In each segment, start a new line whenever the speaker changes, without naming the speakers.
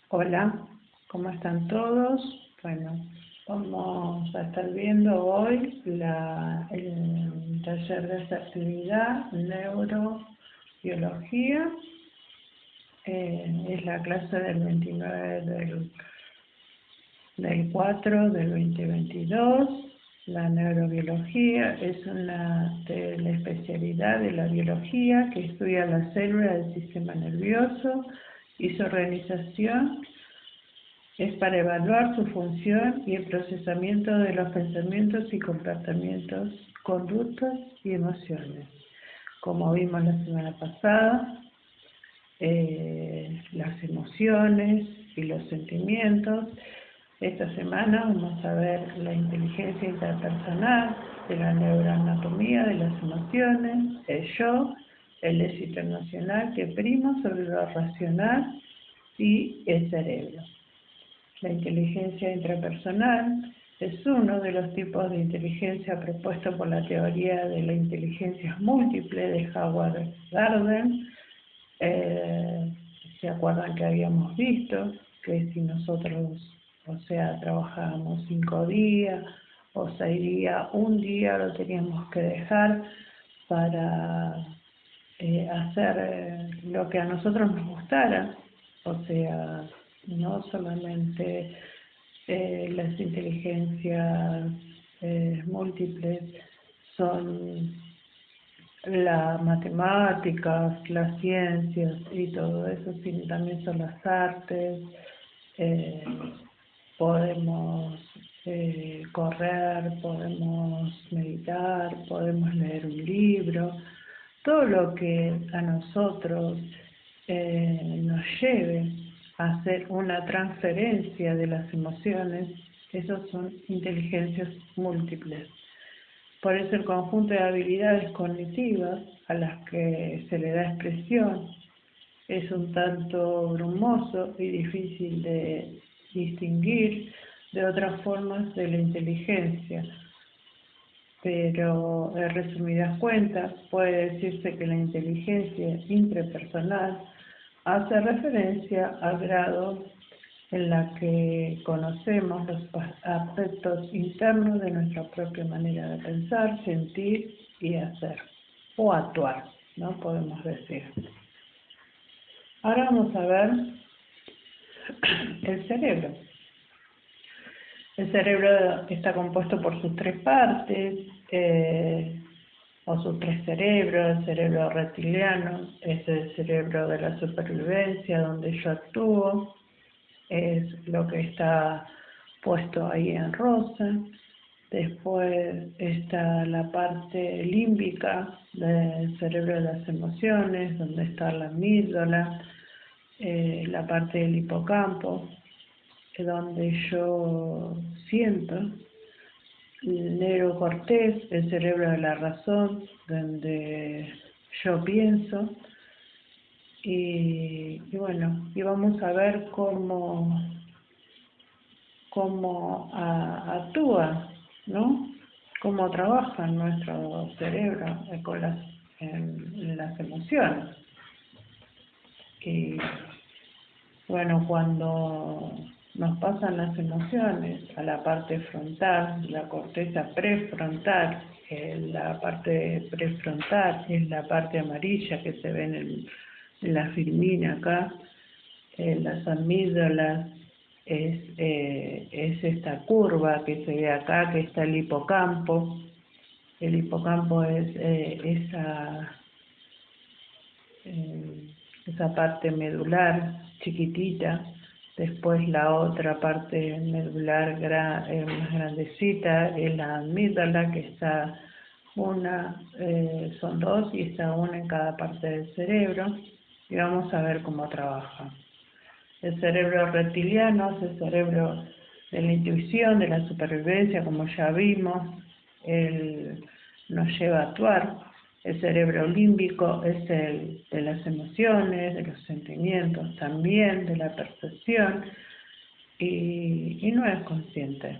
Hola, ¿cómo están todos? Bueno, vamos a estar viendo hoy el taller de asertividad, neurobiología. Es la clase del 29 del 4 del 2022. La neurobiología es una de la especialidad de la biología que estudia la célula del sistema nervioso y su organización. Es para evaluar su función y el procesamiento de los pensamientos y comportamientos, conductas y emociones. Como vimos la semana pasada, las emociones y los sentimientos. Esta semana vamos a ver la inteligencia interpersonal, de la neuroanatomía de las emociones, el yo, el éxito emocional que prima sobre lo racional y el cerebro. La inteligencia intrapersonal es uno de los tipos de inteligencia propuesto por la teoría de la inteligencia múltiple de Howard Gardner. ¿Se acuerdan que habíamos visto que si nosotros, trabajábamos 5 días o 6 días, un día lo teníamos que dejar para hacer lo que a nosotros nos gustara? No solamente las inteligencias múltiples son las matemáticas, las ciencias y todo eso, sino también son las artes. eh, Podemos correr, podemos meditar, podemos leer un libro, todo lo que a nosotros nos lleve a hacer una transferencia de las emociones. Esos son inteligencias múltiples. Por eso el conjunto de habilidades cognitivas a las que se le da expresión es un tanto brumoso y difícil de distinguir de otras formas de la inteligencia. Pero en resumidas cuentas puede decirse que la inteligencia intrapersonal hace referencia al grado en la que conocemos los aspectos internos de nuestra propia manera de pensar, sentir y hacer, o actuar, ¿no? Podemos decir. Ahora vamos a ver el cerebro. El cerebro está compuesto por sus 3 partes, o sus 3 cerebros. El cerebro reptiliano es el cerebro de la supervivencia, donde yo actúo, es lo que está puesto ahí en rosa. Después está la parte límbica del cerebro de las emociones, donde está la amígdala, la parte del hipocampo, donde yo siento, el neocortés, el cerebro de la razón, donde yo pienso. Y vamos a ver cómo actúa, ¿no? Cómo trabaja nuestro cerebro en las emociones. Y cuando nos pasan las emociones a la parte frontal, la corteza prefrontal, la parte prefrontal es la parte amarilla que se ve en la filmina acá. Las amígdalas es esta curva que se ve acá, que está el hipocampo. El hipocampo es esa parte medular chiquitita. Después la otra parte medular más grandecita es la amígdala, que está son 2 y está una en cada parte del cerebro. Y vamos a ver cómo trabaja. El cerebro reptiliano es el cerebro de la intuición, de la supervivencia, como ya vimos. Él nos lleva a actuar. El cerebro límbico es el de las emociones, de los sentimientos, también de la percepción, y no es consciente.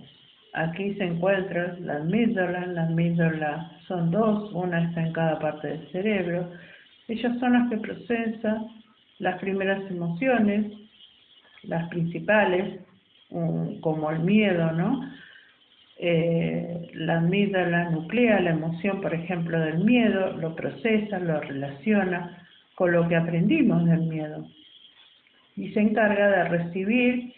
Aquí se encuentra la amígdala. La amígdala son 2, una está en cada parte del cerebro. Ellas son las que procesan las primeras emociones, las principales, como el miedo, ¿no? La amígdala nuclea la emoción, por ejemplo, del miedo, lo procesa, lo relaciona con lo que aprendimos del miedo y se encarga de recibir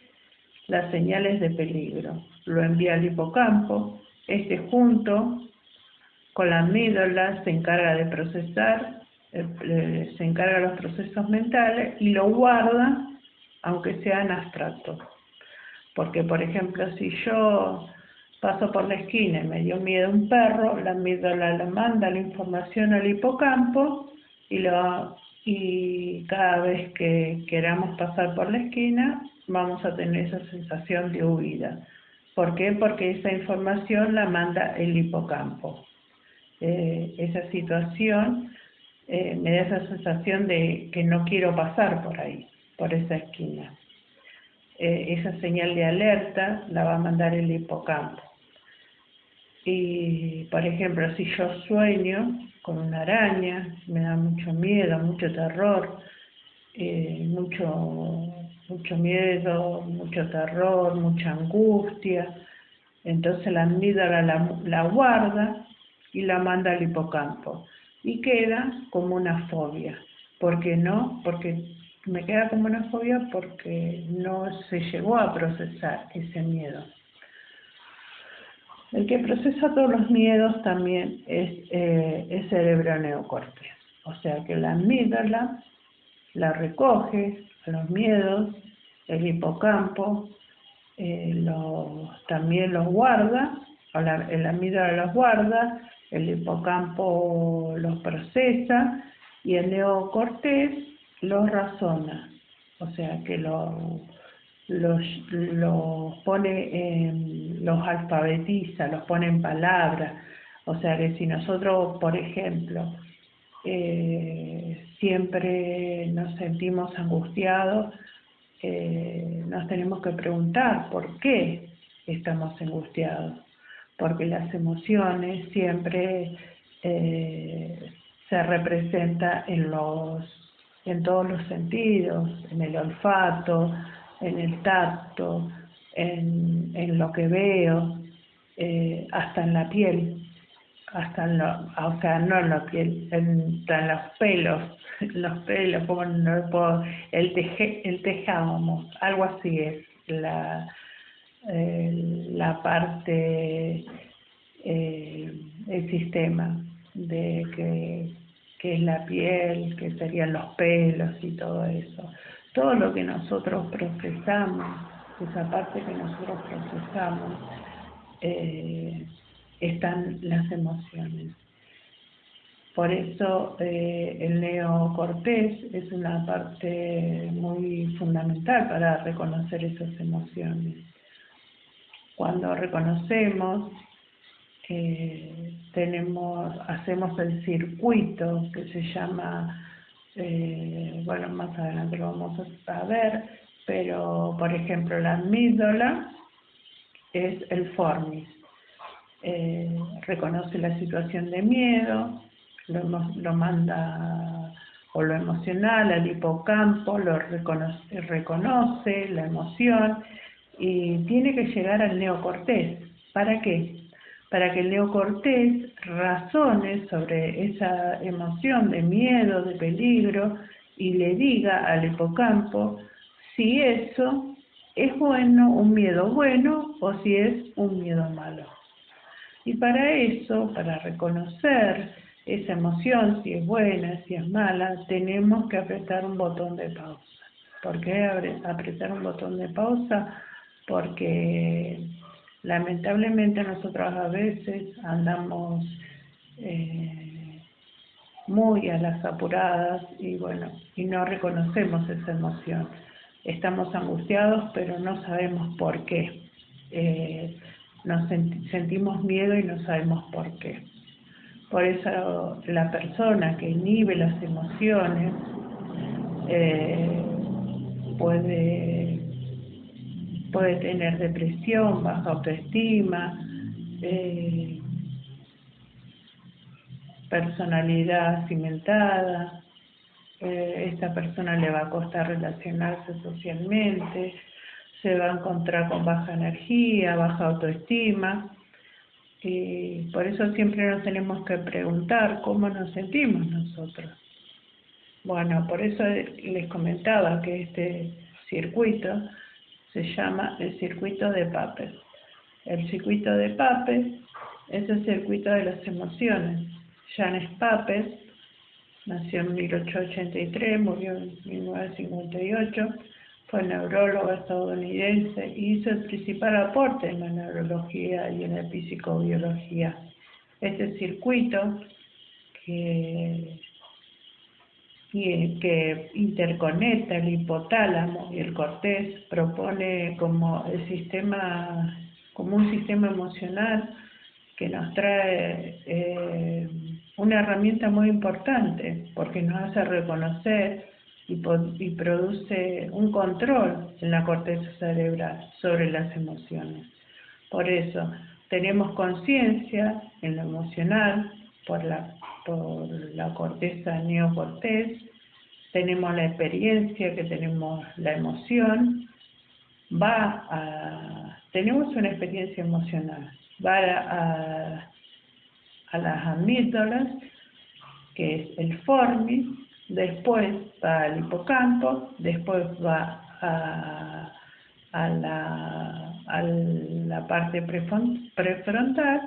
las señales de peligro. Lo envía al hipocampo, este junto con la amígdala se encarga de procesar, se encarga de los procesos mentales y lo guarda, aunque sean abstractos. Porque, por ejemplo, si yo paso por la esquina y me dio miedo un perro, la amígdala le manda la información al hipocampo y cada vez que queramos pasar por la esquina vamos a tener esa sensación de huida. ¿Por qué? Porque esa información la manda el hipocampo. Esa situación me da esa sensación de que no quiero pasar por ahí, por esa esquina. Esa señal de alerta la va a mandar el hipocampo. Y, por ejemplo, si yo sueño con una araña, me da mucho miedo, mucho terror, mucho miedo, mucho terror, mucha angustia. Entonces la amígdala la guarda y la manda al hipocampo. Y queda como una fobia. ¿Por qué no? Porque me queda como una fobia porque no se llegó a procesar ese miedo. El que procesa todos los miedos también es el cerebro neocortes. O sea que la amígdala la recoge a los miedos, el hipocampo también los guarda, el amígdala los guarda, el hipocampo los procesa y el neocortés los razona. O sea que los pone, los alfabetiza, los pone en palabras. O sea que si nosotros, por ejemplo, siempre nos sentimos angustiados, nos tenemos que preguntar por qué estamos angustiados, porque las emociones siempre se representan en todos los sentidos, en el olfato, en el tacto, en lo que veo, hasta en la piel, o sea, no en la piel, en los pelos, como no puedo, el tejado, algo así es la parte, el sistema que es la piel, que serían los pelos y todo eso. Todo lo que nosotros procesamos, esa parte que nosotros procesamos, están las emociones. Por eso el neocortés es una parte muy fundamental para reconocer esas emociones. Cuando reconocemos, hacemos el circuito que se llama, bueno, más adelante lo vamos a ver, pero por ejemplo la amígdala es el formis. Reconoce la situación de miedo, lo manda o lo emocional al hipocampo, reconoce la emoción y tiene que llegar al neocortés. ¿Para qué? Para que el neocortés razone sobre esa emoción de miedo, de peligro y le diga al hipocampo si eso es bueno, un miedo bueno o si es un miedo malo. Y para eso, para reconocer esa emoción, si es buena, si es mala, tenemos que apretar un botón de pausa. ¿Por qué apretar un botón de pausa? Porque lamentablemente nosotros a veces andamos muy a las apuradas y bueno, y no reconocemos esa emoción. Estamos angustiados, pero no sabemos por qué. Sentimos miedo y no sabemos por qué. Por eso la persona que inhibe las emociones puede tener depresión, baja autoestima, personalidad cimentada, esta persona le va a costar relacionarse socialmente, se va a encontrar con baja energía, baja autoestima, y por eso siempre nos tenemos que preguntar cómo nos sentimos nosotros. Bueno, por eso les comentaba que este circuito se llama el circuito de Papez. El circuito de Papez es el circuito de las emociones. James Papez nació en 1883, murió en 1958, fue neurólogo estadounidense y hizo el principal aporte en la neurología y en la psicobiología. Este circuito que interconecta el hipotálamo y el cortés propone como un sistema emocional que nos trae una herramienta muy importante porque nos hace reconocer y produce un control en la corteza cerebral sobre las emociones. Por eso tenemos conciencia en lo emocional por la corteza neocortés, tenemos la experiencia que tenemos la emoción, tenemos una experiencia emocional, va a las amígdalas, que es el formis, después va al hipocampo, después va a la parte prefrontal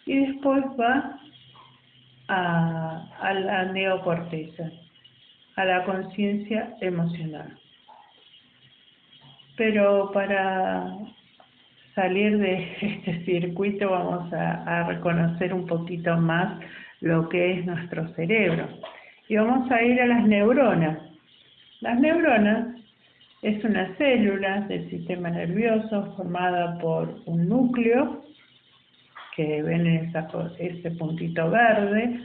y después va a la neocorteza, a la conciencia emocional. Pero para salir de este circuito vamos a reconocer un poquito más lo que es nuestro cerebro. Y vamos a ir a las neuronas. Las neuronas es una célula del sistema nervioso formada por un núcleo, que ven en ese puntito verde.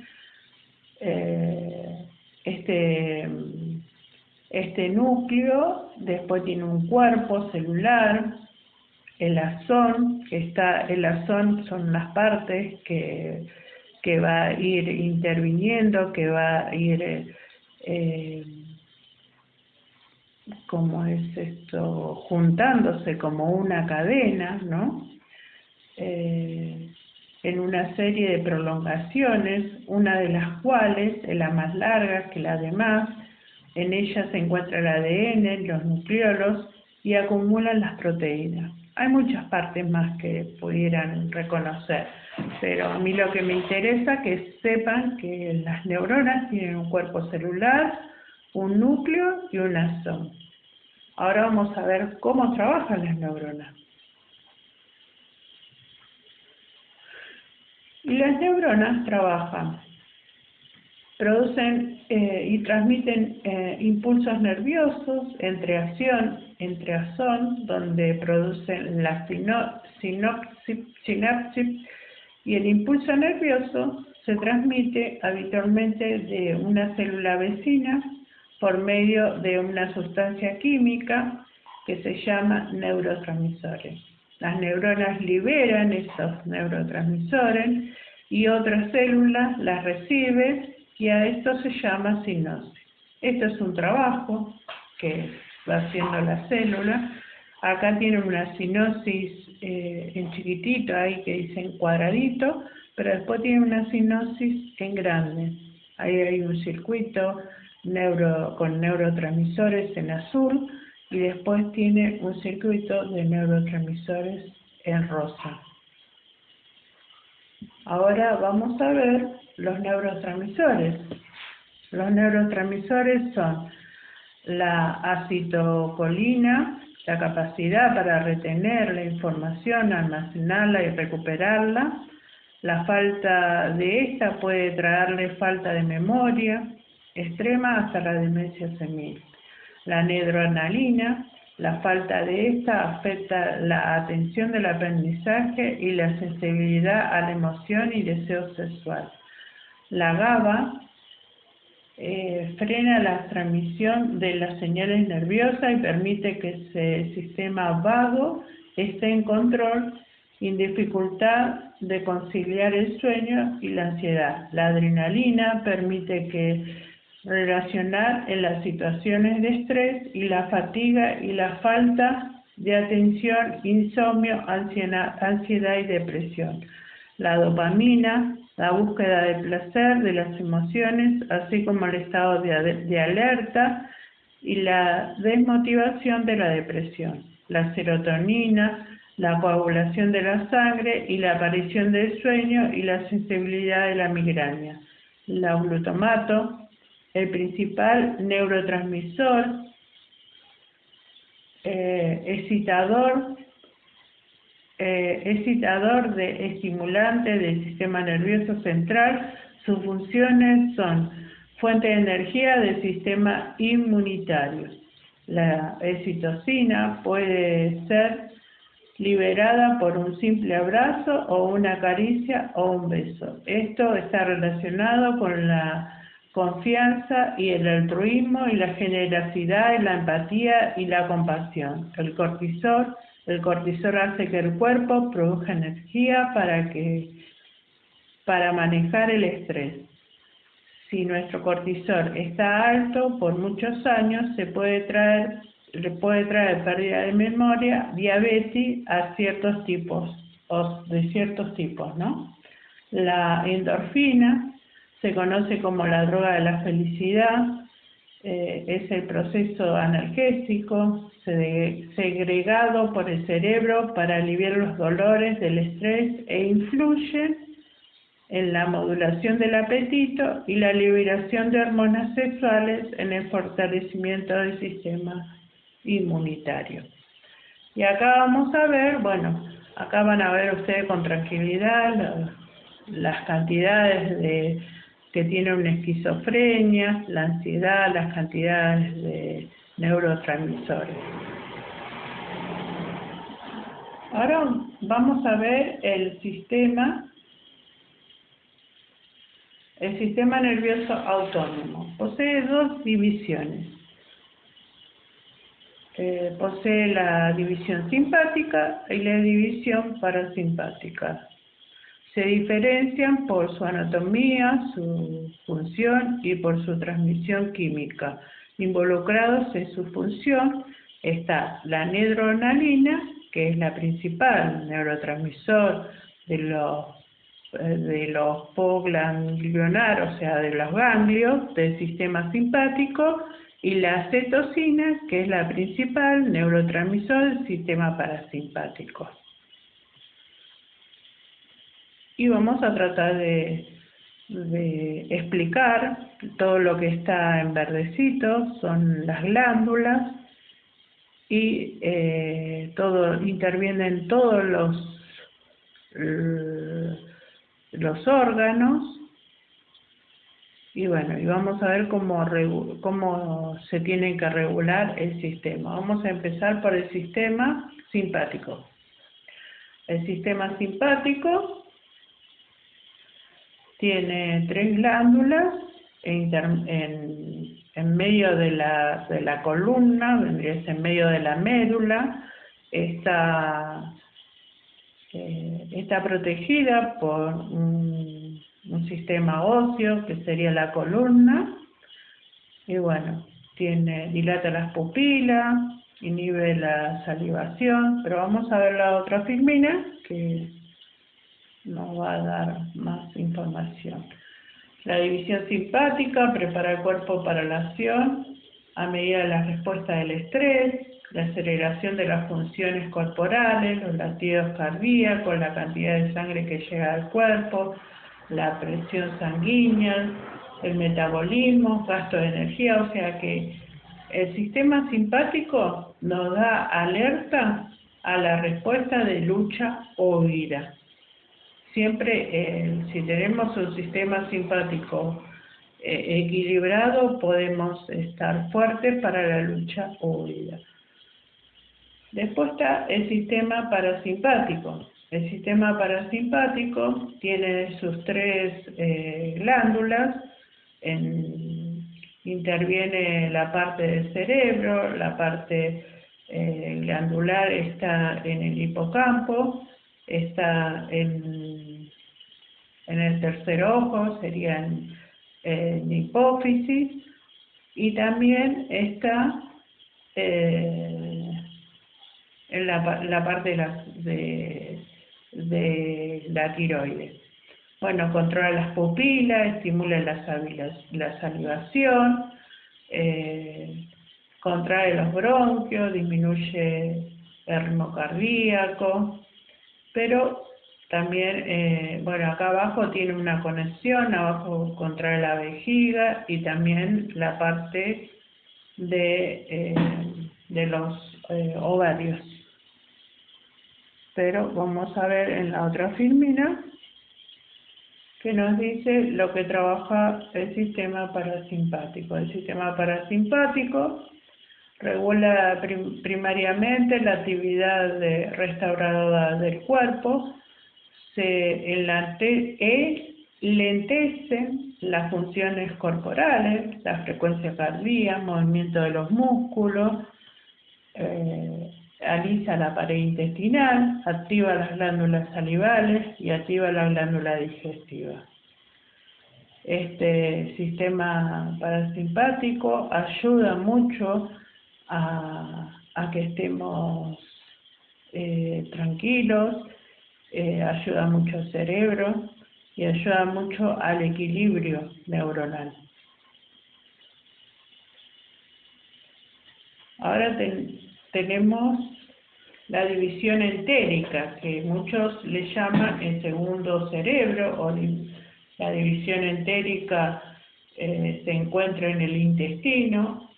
Este núcleo después tiene un cuerpo celular, el axón, el axón son las partes que va a ir interviniendo, que va a ir, ¿cómo es esto? Juntándose como una cadena, ¿no? En una serie de prolongaciones, una de las cuales es la más larga que la demás. En ella se encuentra el ADN, los nucleolos y acumulan las proteínas. Hay muchas partes más que pudieran reconocer, pero a mí lo que me interesa es que sepan que las neuronas tienen un cuerpo celular, un núcleo y un axón. Ahora vamos a ver cómo trabajan las neuronas. Y las neuronas producen y transmiten impulsos nerviosos entre axón, donde producen la sinapsis, y el impulso nervioso se transmite habitualmente de una célula vecina por medio de una sustancia química que se llama neurotransmisores. Las neuronas liberan esos neurotransmisores y otras células las reciben y a esto se llama sinapsis. Esto es un trabajo que va haciendo la célula. Acá tienen una sinapsis en chiquitito, ahí que dice en cuadradito, pero después tiene una sinapsis en grande. Ahí hay un circuito con neurotransmisores en azul y después tiene un circuito de neurotransmisores en rosa. Ahora vamos a ver los neurotransmisores. Los neurotransmisores son la acetilcolina, la capacidad para retener la información, almacenarla y recuperarla. La falta de esta puede traerle falta de memoria extrema hasta la demencia senil. La noradrenalina, la falta de esta afecta la atención del aprendizaje y la sensibilidad a la emoción y deseo sexual. La GABA frena la transmisión de las señales nerviosas y permite que el sistema vago esté en control y dificultad de conciliar el sueño y la ansiedad. La adrenalina permite que relacionar en las situaciones de estrés y la fatiga y la falta de atención, insomnio, ansiedad y depresión. La dopamina, la búsqueda de placer, de las emociones, así como el estado de alerta y la desmotivación de la depresión. La serotonina, la coagulación de la sangre y la aparición del sueño y la sensibilidad de la migraña. La glutamato, el principal neurotransmisor, excitador estimulante del sistema nervioso central. Sus funciones son fuente de energía del sistema inmunitario. La excitocina puede ser liberada por un simple abrazo o una caricia o un beso. Esto está relacionado con la confianza y el altruismo y la generosidad y la empatía y la compasión. El cortisol hace que el cuerpo produzca energía para manejar el estrés. Si nuestro cortisol está alto por muchos años, le puede traer pérdida de memoria, diabetes de ciertos tipos, ¿no? La endorfina se conoce como la droga de la felicidad, es el proceso analgésico segregado por el cerebro para aliviar los dolores del estrés e influye en la modulación del apetito y la liberación de hormonas sexuales en el fortalecimiento del sistema inmunitario. Y acá vamos a ver, acá van a ver ustedes con tranquilidad las cantidades que tiene una esquizofrenia, la ansiedad, las cantidades de neurotransmisores. Ahora vamos a ver el sistema nervioso autónomo. Posee dos divisiones. Posee la división simpática y la división parasimpática. Se diferencian por su anatomía, su función y por su transmisión química. Involucrados en su función está la noradrenalina, que es la principal neurotransmisor de los postganglionares, o sea, de los ganglios del sistema simpático, y la citocina, que es la principal neurotransmisor del sistema parasimpático. Y vamos a tratar de explicar todo lo que está en verdecito, son las glándulas, y intervienen todos los órganos. Y vamos a ver cómo se tiene que regular el sistema. Vamos a empezar por el sistema simpático. El sistema simpático tiene 3 glándulas en medio de la columna, vendría a ser en medio de la médula. Está protegida por un sistema óseo que sería la columna, y dilata las pupilas, inhibe la salivación, pero vamos a ver la otra filmina que nos va a dar más información. La división simpática prepara el cuerpo para la acción a medida de la respuesta del estrés, la aceleración de las funciones corporales, los latidos cardíacos, la cantidad de sangre que llega al cuerpo, la presión sanguínea, el metabolismo, gasto de energía. O sea que el sistema simpático nos da alerta a la respuesta de lucha o huida. Siempre, si tenemos un sistema simpático equilibrado, podemos estar fuertes para la lucha o huida. Después está el sistema parasimpático. El sistema parasimpático tiene sus 3 glándulas. Interviene la parte del cerebro, la parte glandular está en el hipocampo, está en el tercer ojo, sería en hipófisis, y también está en la parte de la tiroides. Bueno, controla las pupilas, estimula la salivación, contrae los bronquios, disminuye el ritmo cardíaco, pero también, bueno, acá abajo tiene una conexión, abajo contrae la vejiga y también la parte de los ovarios. Pero vamos a ver en la otra filmina que nos dice lo que trabaja el sistema parasimpático. El sistema parasimpático regula primariamente la actividad restauradora del cuerpo, se enlentecen las funciones corporales, la frecuencia cardíaca, movimiento de los músculos, alisa la pared intestinal, activa las glándulas salivales y activa la glándula digestiva. Este sistema parasimpático ayuda mucho a que estemos tranquilos, ayuda mucho al cerebro y ayuda mucho al equilibrio neuronal. Ahora tenemos la división entérica, que muchos le llaman el segundo cerebro, o la división entérica se encuentra en el intestino,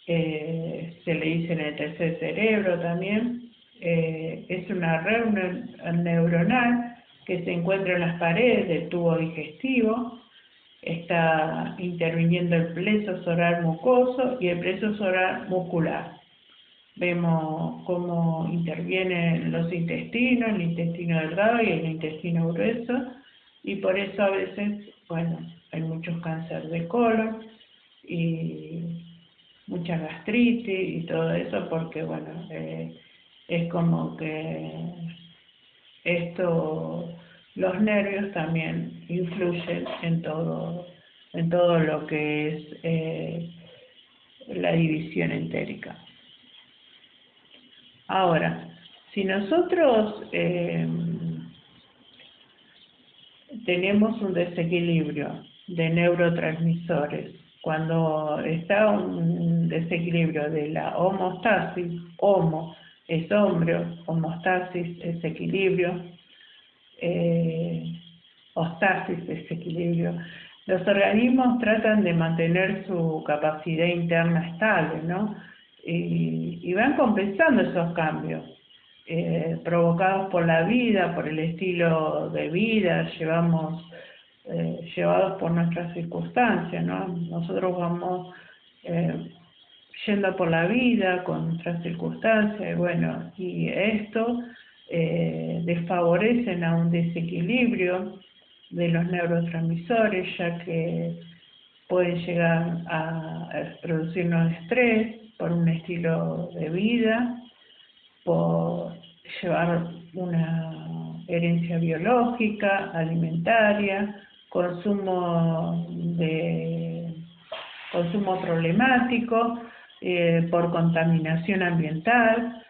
se le dice en el tercer cerebro también. Es una red neuronal que se encuentra en las paredes del tubo digestivo. Está interviniendo el plexo oral mucoso y el plexo oral muscular. Vemos cómo intervienen los intestinos, el intestino delgado y el intestino grueso, y por eso a veces, bueno, hay muchos cánceres de colon y mucha gastritis y todo eso, porque bueno, es como que los nervios también influyen en todo lo que es la división entérica. Ahora, si nosotros tenemos un desequilibrio de neurotransmisores, cuando está un desequilibrio de la homeostasis, homo es hombre, homeostasis es equilibrio, ostasis es equilibrio, los organismos tratan de mantener su capacidad interna estable, ¿no? Y van compensando esos cambios provocados por la vida, por el estilo de vida, llevados por nuestras circunstancias, ¿no? Nosotros vamos yendo por la vida con nuestras circunstancias, bueno, y esto desfavorecen a un desequilibrio de los neurotransmisores, ya que pueden llegar a producirnos estrés por un estilo de vida, por llevar una herencia biológica, alimentaria, consumo problemático, por contaminación ambiental,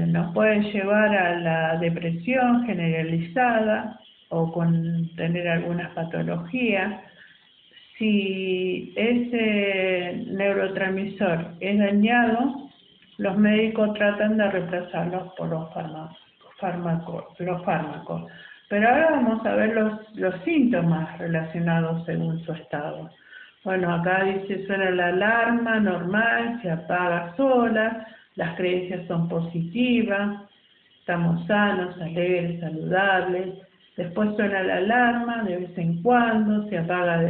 nos puede llevar a la depresión generalizada o con tener algunas patologías. Si ese neurotransmisor es dañado, los médicos tratan de reemplazarlos por los fármacos. Pero ahora vamos a ver los síntomas relacionados según su estado. Bueno, acá dice, suena la alarma normal, se apaga sola, las creencias son positivas, estamos sanos, alegres, saludables. Después suena la alarma de vez en cuando, se apaga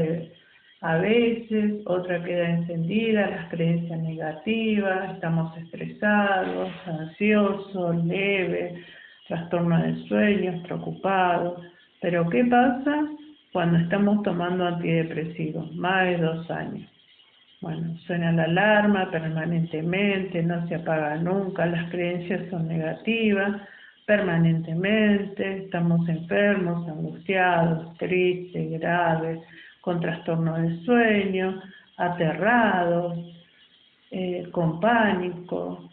a veces, otra queda encendida, las creencias negativas, estamos estresados, ansiosos, leves, trastorno del sueño, preocupados. Pero ¿qué pasa cuando estamos tomando antidepresivos? Más de 2 años. Bueno, suena la alarma permanentemente, no se apaga nunca, las creencias son negativas permanentemente, estamos enfermos, angustiados, tristes, graves, con trastorno del sueño, aterrados, con pánico,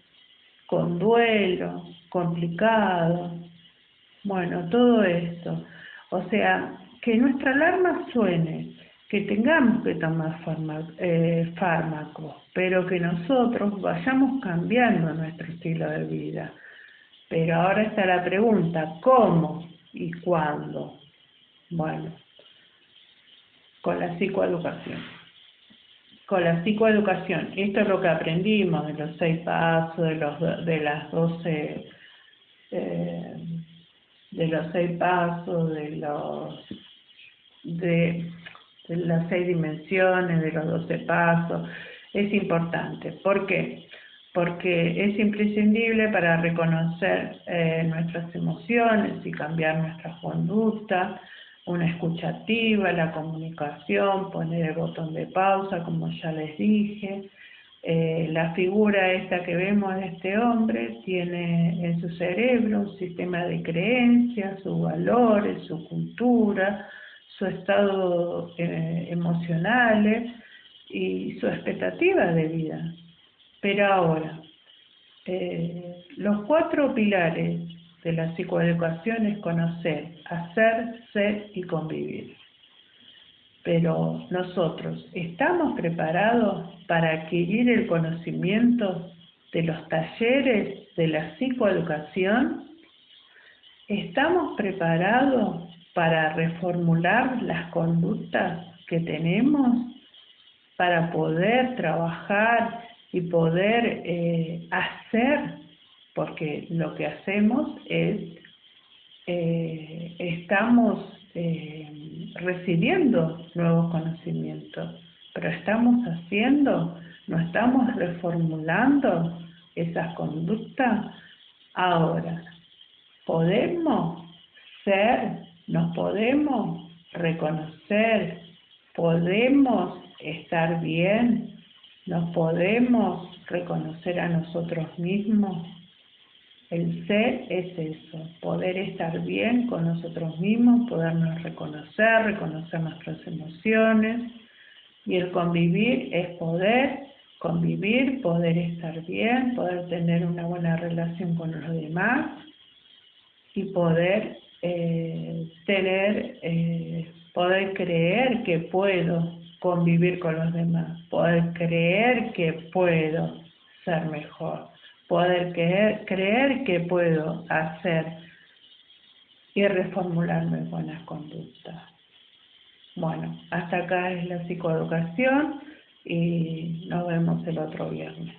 con duelo, complicado. Bueno, todo esto. O sea, que nuestra alarma suene, que tengamos que tomar fármacos, pero que nosotros vayamos cambiando nuestro estilo de vida. Pero ahora está la pregunta, ¿cómo y cuándo? Bueno, con la psicoeducación. Con la psicoeducación, esto es lo que aprendimos de los 6 pasos, de las 12, de los 6 pasos, de las 6 dimensiones, de los 12 pasos. Es importante. ¿Por qué? Porque es imprescindible para reconocer nuestras emociones y cambiar nuestra conducta. Una escucha activa, la comunicación, poner el botón de pausa, como ya les dije. La figura esta que vemos de este hombre tiene en su cerebro un sistema de creencias, sus valores, su cultura, su estado emocional y su expectativa de vida. Pero ahora, los 4 pilares de la psicoeducación es conocer, hacer, ser y convivir. Pero nosotros, ¿estamos preparados para adquirir el conocimiento de los talleres de la psicoeducación? ¿Estamos preparados para reformular las conductas que tenemos para poder trabajar y poder hacer? Porque lo que hacemos es, estamos recibiendo nuevos conocimientos, pero estamos haciendo, no estamos reformulando esas conductas. Ahora, podemos ser, nos podemos reconocer, podemos estar bien, nos podemos reconocer a nosotros mismos. El ser es eso, poder estar bien con nosotros mismos, podernos reconocer nuestras emociones, y el convivir es poder convivir, poder estar bien, poder tener una buena relación con los demás y poder poder creer que puedo convivir con los demás, poder creer que puedo ser mejor, poder creer que puedo hacer y reformularme buenas conductas. Bueno, hasta acá es la psicoeducación y nos vemos el otro viernes.